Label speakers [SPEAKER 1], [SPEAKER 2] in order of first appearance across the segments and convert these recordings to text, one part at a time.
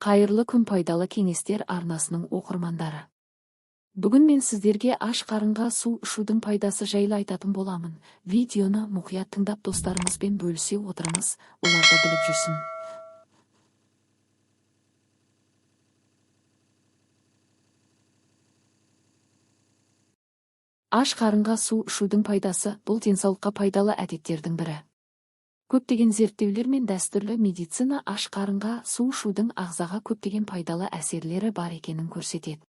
[SPEAKER 1] Қайырлы күн, пайдалы кеңестер арнасының оқырмандары. Бүгін мен сіздерге аш қарынға су ішудің пайдасы жайлы айтатын боламын. Видеоны мұқият тыңдап достарыңызбен бөлісе отырыңыз, олар да біліп жүрсін. Аш қарынға су ішудің пайдасы бұл денсаулыққа пайдалы әдеттердің бірі. Көптеген зерттеулер мен дәстүрлі медицина аш қарынға су ішудің ағзаға көптеген пайдалы әсерлері бар екенін көрсетеді.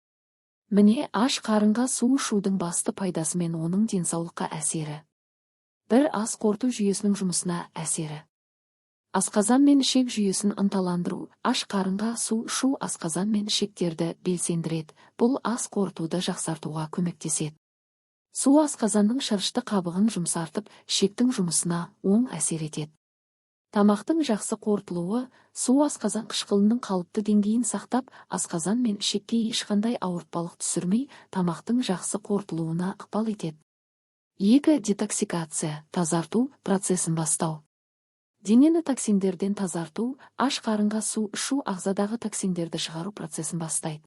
[SPEAKER 1] Міне аш қарынға су ішудің басты пайдасы мен оның денсаулыққа әсері. Бір, ас қорыту жүйесінің жұмысына әсері. Асқазан мен ішек жүйесін ынталандыру. Аш қарынға су ішу асқазан мен ішектерді белсендіреді. Бұл ас қорытуды жақсартуға көмектеседі. Су асқазанның шырышты қабығын жұмсартып, ішектің жұмысына оң әсер етеді. Тамақтың жақсы қорытылуы, су асқазан қышқылының қалыпты деңгейін сақтап, асқазан мен ішекке ешқандай ауыртпалық түсірмей, тамақтың жақсы қорытылуына ықпал етеді. 2. Детоксикация, тазарту процесін бастау. Денені токсиндерден тазарту, аш қарынға су ішу ағзадағы токсиндерді шығару процесін бастайды.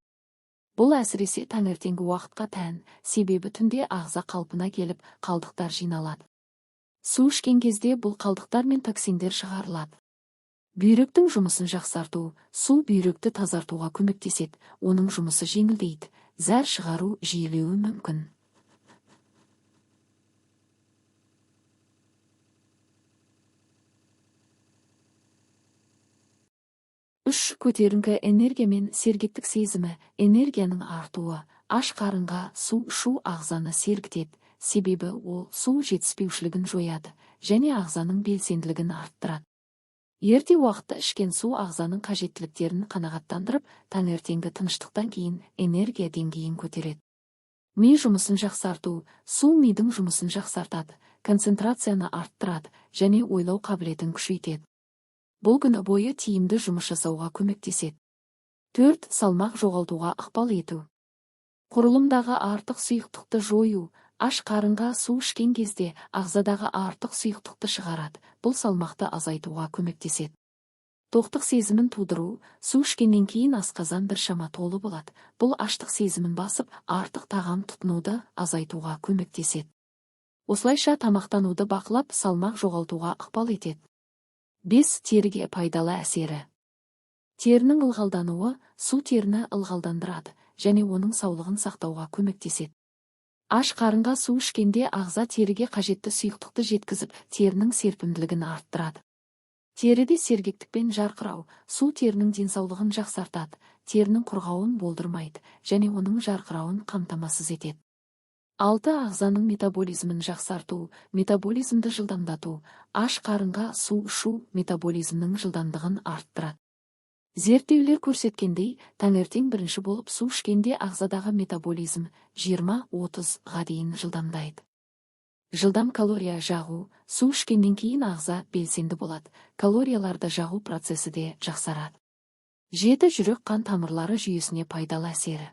[SPEAKER 1] Бұл әсіресе таңертеңгі уақытқа тән, себебі түнде ағза қалпына келіп, қалдықтар жиналады. Су ішкен кезде бұл қалдықтар мен токсиндер шығарылады. Бүйректің жұмысын жақсарту. Су бүйректі тазартуға көмектеседі, оның жұмысы жеңілдейді, зәр шығару жиілеуі мүмкін. 3. Көтеріңкі энергия мен сергектік сезімі. Энергияның артуы. Аш қарынға су ішу ағзаны сергітеді, себебі ол су жетіспеушілігін жояды және ағзаның белсенділігін арттырады. Ерте уақытта ішкен су ағзаның қажеттіліктерін қанағаттандырып, таңертеңгі тыныштықтан кейін энергия деңгейін көтереді. Ми жұмысын жақсарту. Су мидың жұмысын жақсартады, концентрацияны арттырады және ойлау қабілетін күшейтеді. Бұл күні бойы тиімді жұмыс жасауға көмектеседі. 4. Салмақ жоғалтуға ықпал ету. Құрылымдағы артық сұйықтықты жою. Аш қарынға су ішкен кезде ағзадағы артық сұйықтықты шығарады. Бұл салмақты азайтуға көмектеседі. Тоқтық сезімін тудыру. Су ішкеннен кейін асқазан біршама толы болады. Бұл аштық сезімін басып, артық тағам тұтынуды азайтуға көмектеседі. Осылайша тамақтануды бақылап, салмақ жоғалтуға ықпал етеді. 5. Теріге пайдалы әсері. Терінің ылғалдануы. Су теріні ылғалдандырады және оның саулығын сақтауға көмектеседі. Аш қарынға су ішкенде ағза теріге қажетті сұйықтықты жеткізіп, терінің серпімділігін арттырады. Теріде сергектік пен жарқырау. Су терінің денсаулығын жақсартады, терінің құрғауын болдырмайды және оның жарқырауын қамтамасыз етеді. 6. Ағзаның метаболизмін жақсарту. Метаболизмді жылдамдату. Аш қарынға су ішу метаболизмнің жылдамдығын арттырады. Зерттеулер көрсеткендей, таңертең бірінші болып су ішкенде ағзадағы метаболизм 20-30-ға дейін жылдамдайды. Жылдам калория жағу. Су ішкеннен кейін ағза белсенді болады, калорияларды жағу процесі де жақсарады. 7. Жүрек қан тамырлары жүйесіне пайдалы әсері.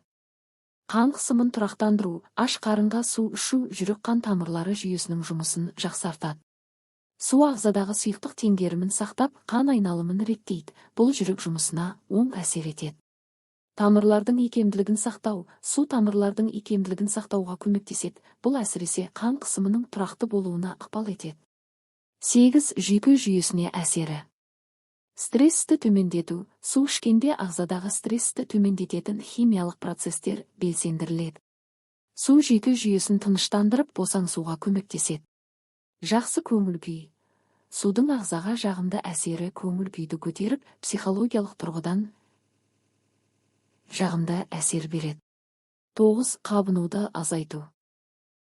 [SPEAKER 1] Қан қысымын тұрақтандыру. Аш қарынға су ішу жүрек қан тамырлары жүйесінің жұмысын жақсартады. Су ағзадағы сұйықтық теңгерімін сақтап, қан айналымын реттейді. Бұл жүрек жұмысына оң әсер етеді. Тамырлардың икемділігін сақтау. Су тамырлардың икемділігін сақтауға көмектеседі. Бұл әсіресе қан қысымының тұрақты болуына ықпал етеді. 8. Жүйке жүйесіне әсері. Стрессті төмендету. Су ішкенде ағзадағы стрессті төмендететін химиялық процестер белсендіріледі. Су жүйке жүйесін тыныштандырып, босаңсуға көмектеседі. Жақсы көңіл күй. Судың ағзаға жағымды әсері көңіл күйді көтеріп, психологиялық тұрғыдан жағымды әсер береді. 9. Қабынуды азайту.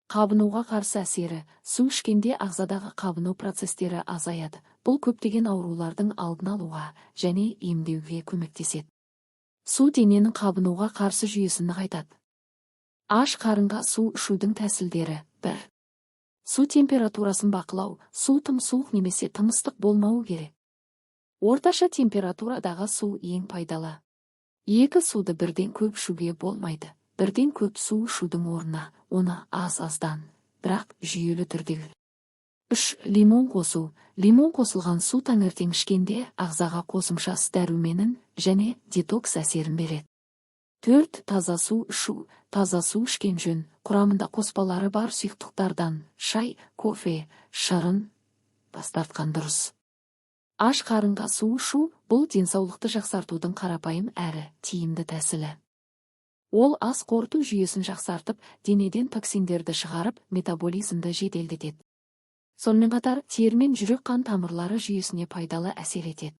[SPEAKER 1] Қабынуға қарсы әсері. Су ішкенде ағзадағы қабыну процестері азаяды. Бұл көптеген аурулардың алдын алуға және емдеуге көмектеседі. Су дененің қабынуға қарсы жүйесін нығайтады. Аш қарынға су ішудің тәсілдері. 1. Су температурасын бақылау. Су тым суық немесе тым ыстық болмауы керек. Орташа температурадағы су ең пайдалы. 2. Суды бірден көп ішуге болмайды. Бірден көп су ішудің орнына, оны аз-аздан, бірақ жүйелі түрде 3. Лимон қосу. Лимон қосылған су таңертең ішкенде ағзаға қосымша с дәруменін және детокс әсерін береді. 4. Таза су ішу. Таза су ішкен жөн. Құрамында қоспалары бар сұйықтықтардан шай, кофе, шырын бас тартқан дұрыс. Аш қарынға су ішу бұл денсаулықты жақсартудың қарапайым әрі тиімді тәсілі. Ол ас қорыту жүйесін жақсартып, денеден токсиндерді шығарып, метаболизмді жеделдетеді. Сонымен қатар, тері мен жүрек қан тамырлары жүйесіне пайдалы әсер етеді.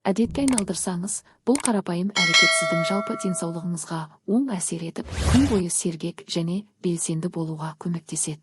[SPEAKER 1] Әдетке айналдырсаңыз, бұл қарапайым әрекет сіздің жалпы денсаулығыңызға оң әсер етіп, күн бойы сергек және белсенді болуға көмектеседі.